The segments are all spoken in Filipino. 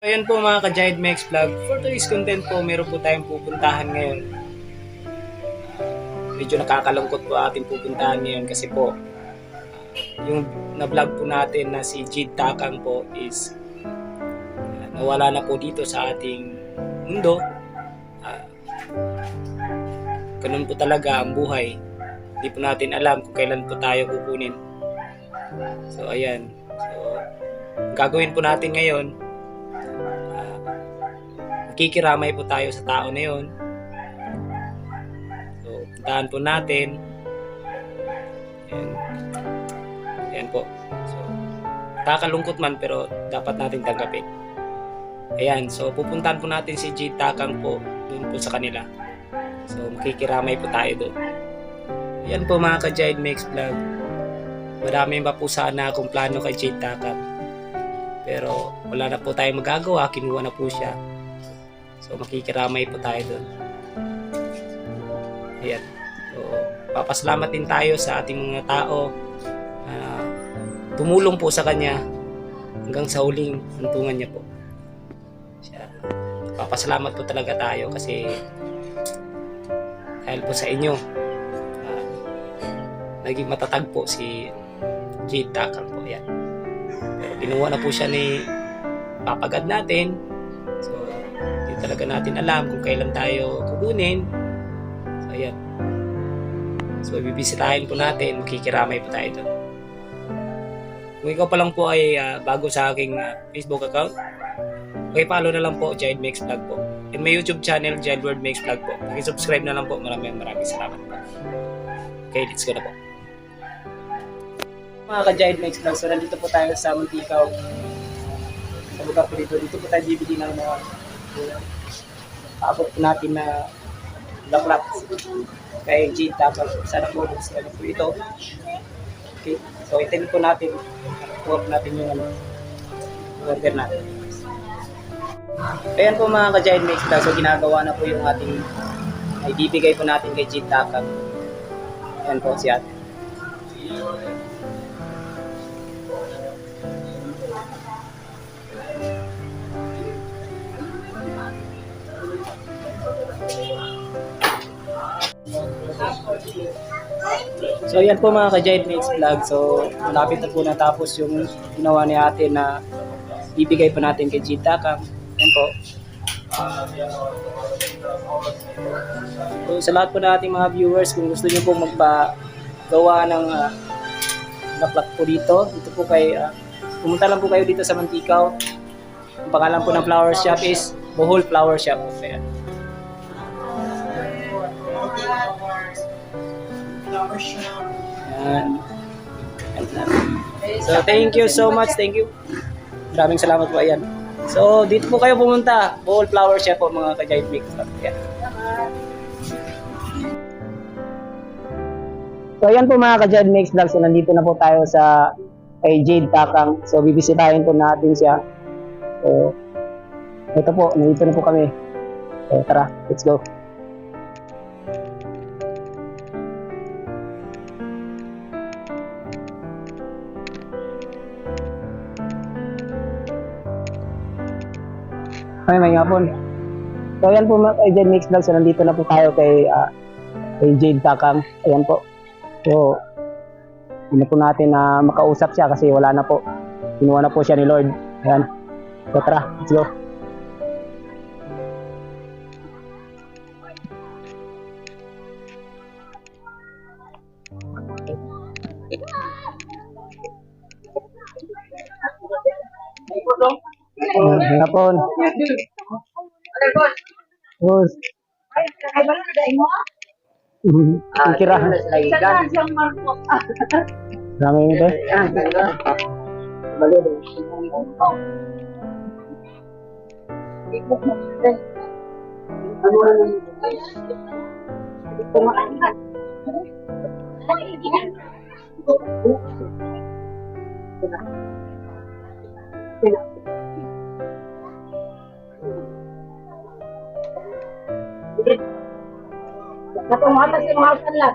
Ayan po mga ka-Giant Mex Vlog. For today's content po, meron po tayong pupuntahan ngayon. Medyo nakakalungkot po ating pupuntahan ngayon kasi po, yung na-vlog po natin na si Jid Takang po is nawala na po dito sa ating mundo. Ganun po talaga ang buhay. Hindi po natin alam kung kailan po tayo kukunin. So ayan. So, gagawin po natin ngayon, makikiramay po tayo sa tao na yun. So, puntahan po natin. Ayan po. So, kakalungkot man pero dapat natin tanggapin. Ayan, so pupuntahan po natin si Jid Takang po doon po sa kanila. So, makikiramay po tayo doon. Ayan po mga ka-Giant Mex Vlog. Marami pa po sana akong plano kay Jid Takang. Pero wala na po tayong magagawa, kinuha na po siya. So makikiramay po tayo doon. Ayan. So papasalamat din tayo sa ating mga tao tumulong po sa kanya hanggang sa huling hantungan niya po. Papasalamat po talaga tayo kasi dahil po sa inyo naging matatag po si Jid Takang po. Ayan. Pero kinuha na po siya ni papagad natin. So hindi talaga natin alam kung kailan tayo kukunin. So ayan. So bibisitahin po natin, makikiramay po tayo doon. Kung ikaw pa lang po ay bago sa aking Facebook account, follow na lang po Giant Mex Vlog po. And my YouTube channel, Giant World Mex Vlog po. Subscribe na lang po. Maraming salamat po. Okay, let's go na po. Mga ka-Giant Mex Vlog, so nandito po tayo sa Manticaw. Sa lugar po dito. Dito po tayo bibili ng mga paabot po natin na laklak kay Jid Takang. Sana po gusto po ito. Okay, so itin po natin. Huwag natin yung order natin. Ayan po mga ka-Giant Mex Vlog, so ginagawa na po yung ating ibibigay po natin kay Jid Takang. Ayan po si ate. So ayan po mga ka-Giant Mex Vlog, so malapit na po natapos yung ginawa ni ate na ibigay po natin kay Jid Takang. Ayan po. So, sa lahat po na ating mga viewers, kung gusto niyo po magpagawa ng laklak po dito po kay pumunta lang po kayo dito sa Manticaw. Ang pangalan po ng flower shop is Bohol Flower Shop. Ayan. So thank you so much, thank you. Maraming salamat po. Ayan. So dito po kayo pumunta, Bohol Flower Shop po mga ka-Giant Mex Vlog. Ayan. So ayan po mga ka-Giant Mex Vlog, so nandito na po tayo sa kay Jid Takang. So bibisitahin po natin siya. So ito po, nandito na po kami. So tara, let's go. Ay, may hapon. So, ayan po mga Giant Mex Vlog. So, nandito na po tayo kay Jid Takang. Ayan po. So, hindi po natin na makausap siya kasi wala na po. Kinuha na po siya ni Lord. Ayan. So, tara. Let's go. Hapon. Bos. Kira. Dami ito. Napamata si Mahasan lang.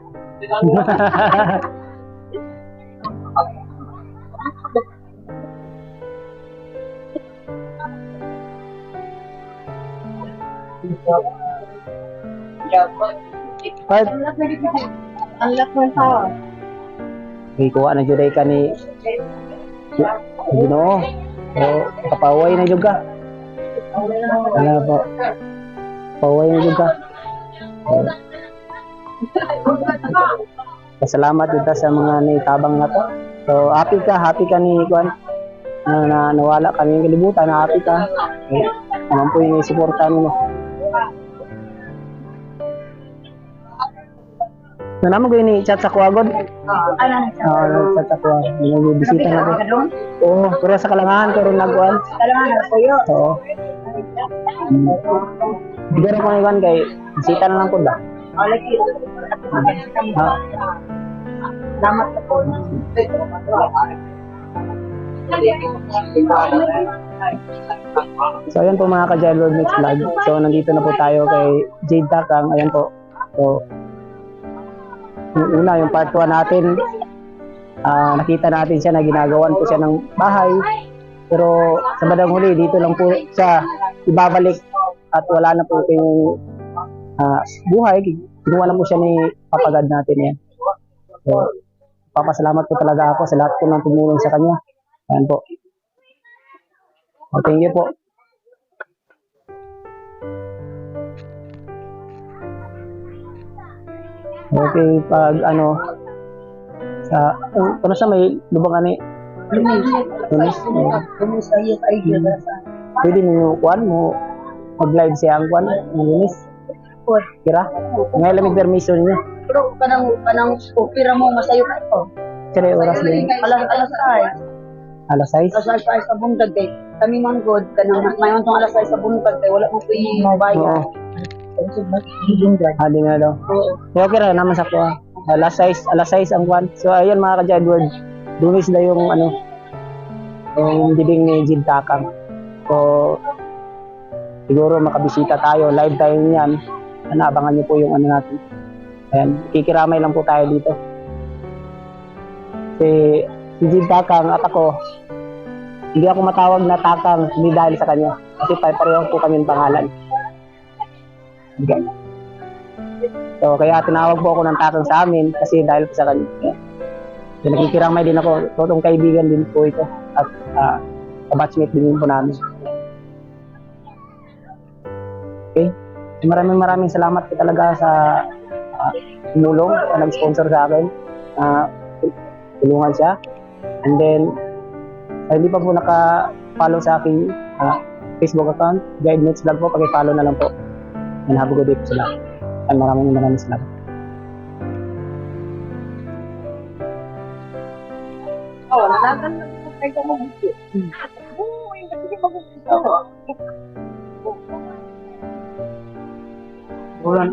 Part, Ang lak ng tao. ikuha na juday ka ni Ginoo. So, kapaway na juga. Ano po? Paway na juga. Pasalamat dito sa mga nitabang na to. So, happy ka ni Juan. Na nawala kami ng kalibutan, na happy ka. Naman po yung suportahan mo. Naman ko yun chat sa Kuwagod. Chat sa Kuwagod. Nag-bisita na po. Oo, pero sa Kalangahan, pero nagkuhan. Kailangan ko yun. Oo. Siguro kung iwan kay, bisita na lang po da. Lagi. Salamat po. So, ayan po mga ka-Jailbird Mix Vlog. So, nandito na po tayo kay Jade Takang. Ayan po. So, yung una, yung part 1 natin, nakita natin siya na ginagawan po siya ng bahay. Pero sa bandang huli, dito lang po siya ibabalik at wala na po yung buhay. Kinuha na po siya ni papagad natin yan. So, papasalamat po talaga ako sa lahat po ng tumulong sa kanya. Ayan po. Thank you po. Okay, pag sa sa may lubang ani Lunis. Pwede mo kuan mo mag-live siya ang kuan ng Lunis. Kira? Ngayon lang may permission niya. Pero kanang opera mo masayo ka ito. Kaya oras din. Alas Alas 6. Alas 6 sa buntag kay kami manggod kanang mayon tong alas 6 sa buntag kay wala mo pay bayad. Hali nga daw. So, okay ra naman sa kuha. Alas 6 ang kuan. So ayun mga ka-Jailbird. Lunis na yung yung dibing ni Jade Takang. So siguro makabisita tayo. Live tayo niyan. Abangan niyo po yung natin. Ayan, kikiramay lang po tayo dito. Si Jade Takang at ako, hindi ako matawag na Takang, hindi dahil sa kanya. Kasi pareho po kami ng pangalan. Okay. So, kaya tinawag po ako ng Takang sa amin kasi dahil po sa kanya. So, nakikiramay din ako. Totong kaibigan din po ito. At kabatchmate din po namin. Okay. Maraming salamat po talaga sa tumulong na nag-sponsor sa akin. Tulungan siya. And then, hindi pa po naka-follow sa aking Facebook account, Guide Notes Vlog po, pag-follow na lang po. And have a good day po sila. And maraming salamat. Oh, nalaman na ko kay ko mo. Oo, hindi ko mag-gusto. Roland.